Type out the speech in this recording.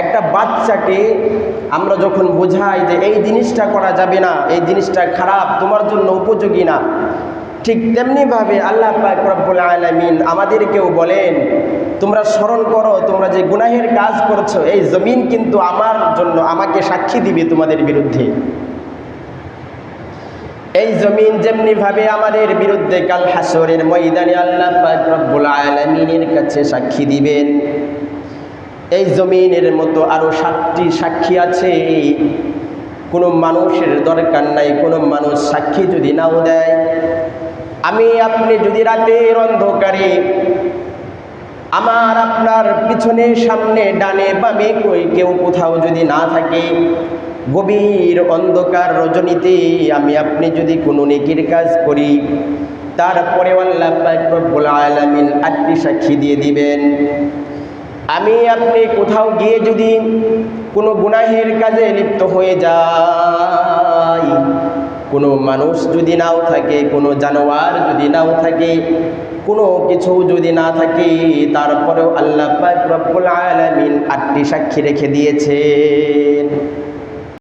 একটা বাচ্চাকে আমরা যখন বোঝাই যে এই জিনিসটা করা যাবে না, এই জিনিসটা খারাপ, তোমার জন্য উপযোগী না, ঠিক তেমনিভাবে আল্লাহ পাক রব্বুল আলামিন আমাদেরকেও বলেন, তোমরা স্মরণ করো তোমরা যে গুনাহের কাজ করছো, এই জমিন কিন্তু আমার জন্য আমাকে সাক্ষী দিবে তোমাদের বিরুদ্ধে। এই জমিন যেমনিভাবে আমাদের বিরুদ্ধে কাল হাসরের ময়দানে আল্লাহ পাক রব্বুল আলামিনের কাছে সাক্ষী দিবেন, এই জমিনের মতো আরো 7টি সাক্ষী আছে। কোনো মানুষের দরকার নাই, কোনো মানুষ সাক্ষী যদি নাও দেয়, আমি আপনি যদি রাতের অন্ধকারে আমার আপনার পিছনে সামনে ডানে বামে কেউ কোথাও যদি না থাকে, গভীর অন্ধকার রজনীতে আমি আপনি যদি কোনো নেকির কাজ করি, তারপরে আল্লাহ পাক রব্বুল আলামিন 8টি সাক্ষী দিয়ে দিবেন। আমি আপনি কোথাও গিয়ে যদি কোনো গুনাহের কাজে লিপ্ত হয়ে যাই, কোনো মানুষ যদি নাও থাকে, কোনো জানোয়ার যদি নাও থাকে, কোনো কিছু যদি না থাকে, তারপরেও আল্লাহ পাক রব্বুল আলামিন 8টি সাক্ষী রেখে দিয়েছেন।